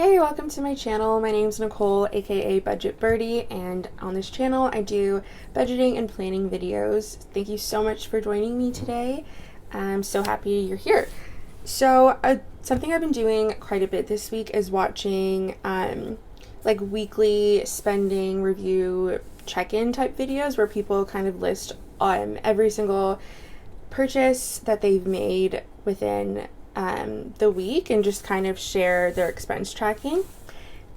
Hey, welcome to my channel. My name's Nicole, aka Budget Birdie, and on this channel I do budgeting and planning videos. Thank you so much for joining me today. I'm so happy you're here. So something I've been doing quite a bit this week is watching like weekly spending review check-in type videos where people kind of list every single purchase that they've made within the week and just kind of share their expense tracking.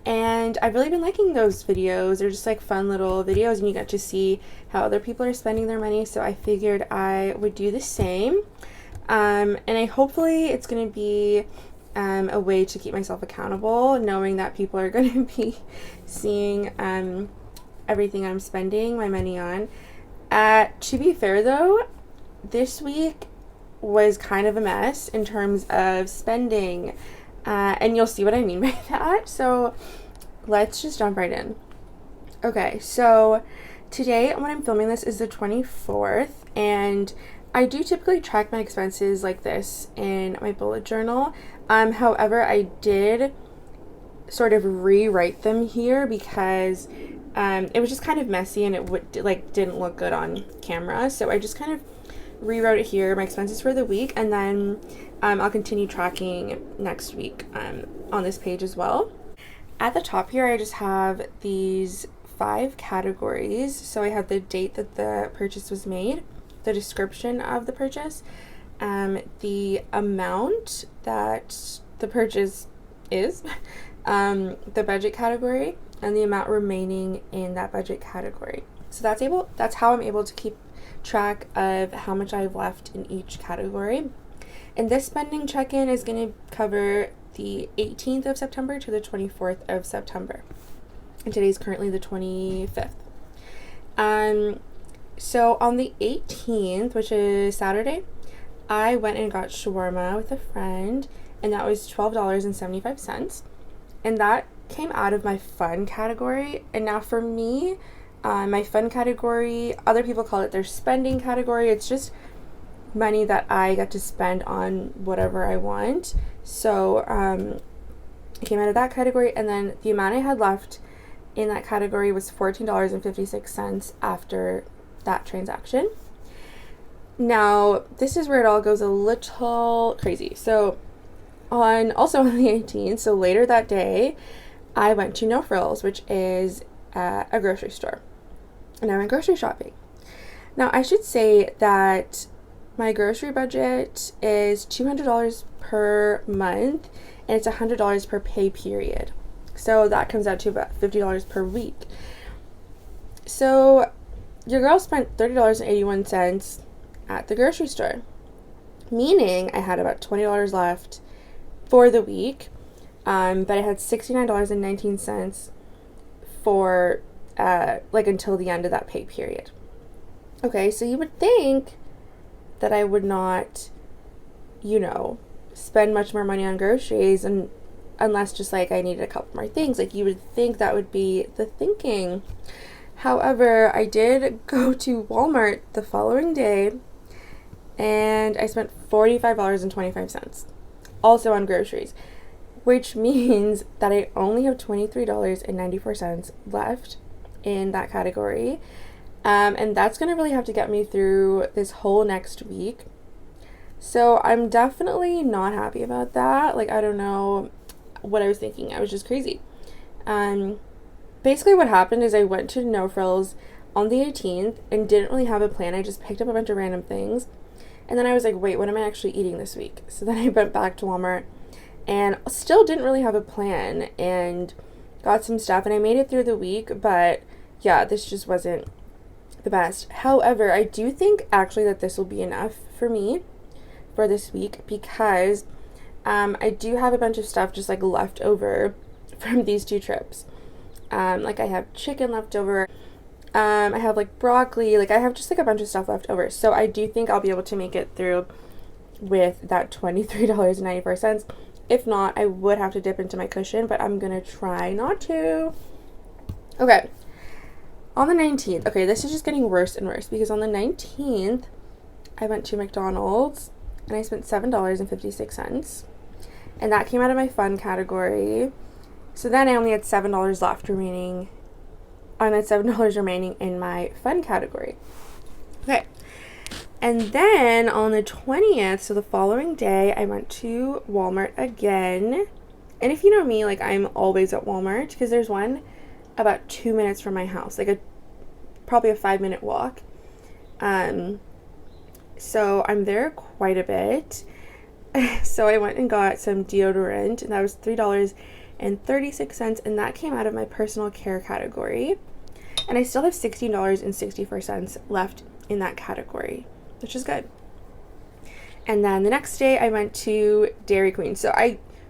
And I've really been liking those videos. They're just like fun little videos and you get to see how other people are spending their money, so I figured I would do the same. And hopefully it's going to be a way to keep myself accountable, knowing that people are going to be seeing everything I'm spending my money on. To be fair though, this week was kind of a mess in terms of spending, and you'll see what I mean by that. So let's just jump right in. Okay, so today when I'm filming this is the 24th, and I do typically track my expenses like this in my bullet journal. However, I did sort of rewrite them here because it was just kind of messy and it didn't look good on camera. So I just kind of rewrote it here, my expenses for the week, and then I'll continue tracking next week on this page as well. At the top here, I just have these 5 categories. So I have the date that the purchase was made, the description of the purchase, the amount that the purchase is, the budget category, and the amount remaining in that budget category. So that's how I'm able to keep track of how much I've left in each category. And this spending check-in is going to cover the 18th of September to the 24th of September. And today's currently the 25th. So on the 18th, which is Saturday, I went and got shawarma with a friend, and that was $12.75. And that came out of my fun category. And now for me, my fun category, other people call it their spending category. It's just money that I get to spend on whatever I want. So it came out of that category, and then the amount I had left in that category was $14.56 after that transaction. Now, this is where it all goes a little crazy. So also on the 18th, so later that day, I went to No Frills, which is a grocery store. And I went grocery shopping. Now, I should say that my grocery budget is $200 per month, and it's $100 per pay period. So that comes out to about $50 per week. So your girl spent $30.81 at the grocery store, meaning I had about $20 left for the week, but I had $69.19 for until the end of that pay period. Okay, so you would think that I would not, spend much more money on groceries, and unless just like I needed a couple more things. Like, you would think that would be the thinking. However, I did go to Walmart the following day, and I spent $45.25 also on groceries, which means that I only have $23.94 left in that category, and that's going to really have to get me through this whole next week. So I'm definitely not happy about that. Like, I don't know what I was thinking. I was just crazy. Basically what happened is I went to No Frills on the 18th and didn't really have a plan. I just picked up a bunch of random things, and then I was like, wait, what am I actually eating this week? So then I went back to Walmart and still didn't really have a plan, and got some stuff, and I made it through the week. But yeah, this just wasn't the best. However, I do think actually that this will be enough for me for this week, because I do have a bunch of stuff just like left over from these 2 trips. Like, I have chicken left over, I have like broccoli, like I have just like a bunch of stuff left over. So I do think I'll be able to make it through with that $23.94. If not, I would have to dip into my cushion, but I'm gonna try not to. Okay, on the 19th, okay, this is just getting worse and worse, because on the 19th, I went to McDonald's and I spent $7.56, and that came out of my fun category. So then I only had $7 left remaining. I had $7 remaining in my fun category. Okay. And then on the 20th, so the following day, I went to Walmart again. And if you know me, like, I'm always at Walmart because there's one about 2 minutes from my house, like probably a 5-minute walk. So I'm there quite a bit. So I went and got some deodorant, and that was $3.36, and that came out of my personal care category. And I still have $16.64 left in that category, which is good. And then the next day I went to Dairy Queen. So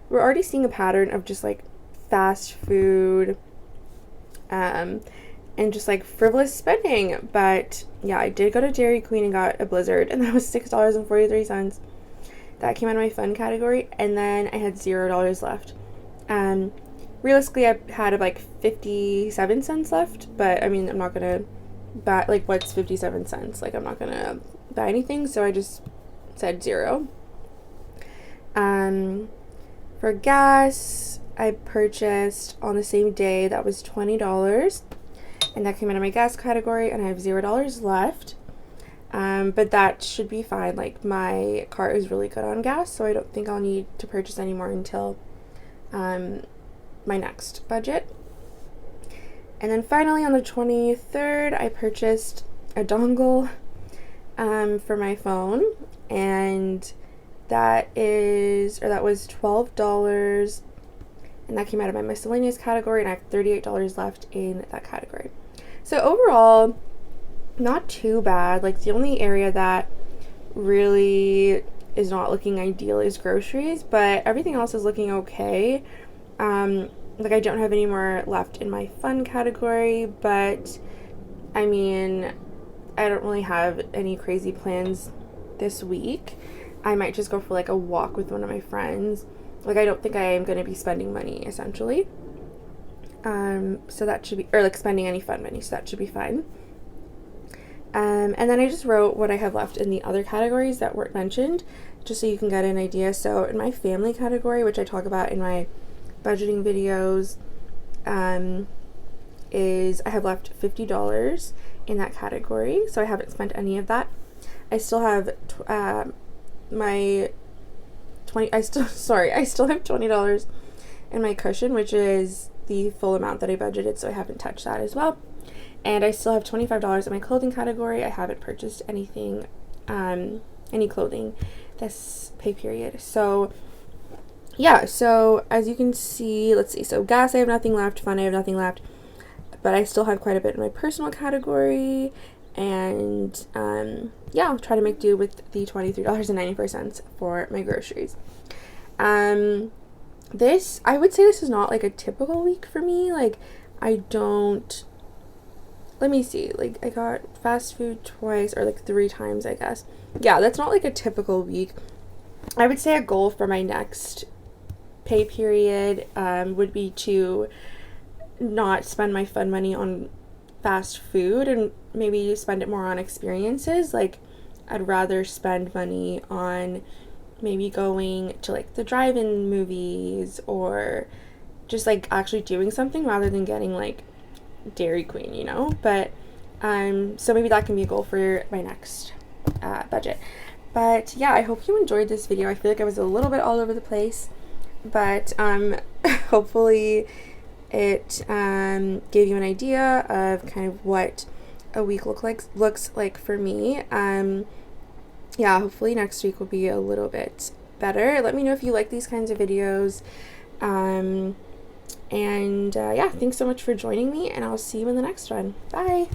we're already seeing a pattern of just like fast food and just like frivolous spending. But yeah, I did go to Dairy Queen and got a Blizzard, and that was $6.43. That came out of my fun category, and then I had $0 left. Realistically, I had like 57 cents left, but I mean, I'm not gonna buy, like, what's 57 cents? Like, I'm not gonna buy anything, so I just said 0. For gas, I purchased on the same day, that was $20, and that came out of my gas category, and I have $0 left. But that should be fine. Like, my car is really good on gas, so I don't think I'll need to purchase any more until my next budget. And then finally on the 23rd, I purchased a dongle for my phone, and that was $12, and that came out of my miscellaneous category, and I have $38 left in that category. So overall, not too bad. Like, the only area that really is not looking ideal is groceries, but everything else is looking okay. Like, I don't have any more left in my fun category, but I mean, I don't really have any crazy plans this week. I might just go for like a walk with one of my friends. Like, I don't think I am going to be spending money, essentially. So that should be, or like spending any fun money, so that should be fine. And then I just wrote what I have left in the other categories that weren't mentioned, just so you can get an idea. So in my family category, which I talk about in my budgeting videos, is I have left $50 in that category, so I haven't spent any of that. I still have I still have $20 in my cushion, which is the full amount that I budgeted, so I haven't touched that as well. And I still have $25 in my clothing category. I haven't purchased anything, any clothing this pay period. So yeah, so as you can see, let's see, so gas I have nothing left, fun I have nothing left, but I still have quite a bit in my personal category, and yeah, I'll try to make do with the $23.94 for my groceries. I would say this is not like a typical week for me. Like, let me see, like, I got fast food twice, or like 3 times, I guess. Yeah, that's not like a typical week. I would say a goal for my next pay period would be to not spend my fun money on fast food and maybe spend it more on experiences. Like, I'd rather spend money on maybe going to like the drive-in movies, or just like actually doing something rather than getting like Dairy Queen, you know. But so maybe that can be a goal for my next budget. But yeah, I hope you enjoyed this video. I feel like I was a little bit all over the place, but hopefully it gave you an idea of kind of what a week looks like for me. Yeah, hopefully next week will be a little bit better. Let me know if you like these kinds of videos. Yeah, thanks so much for joining me, and I'll see you in the next one. Bye!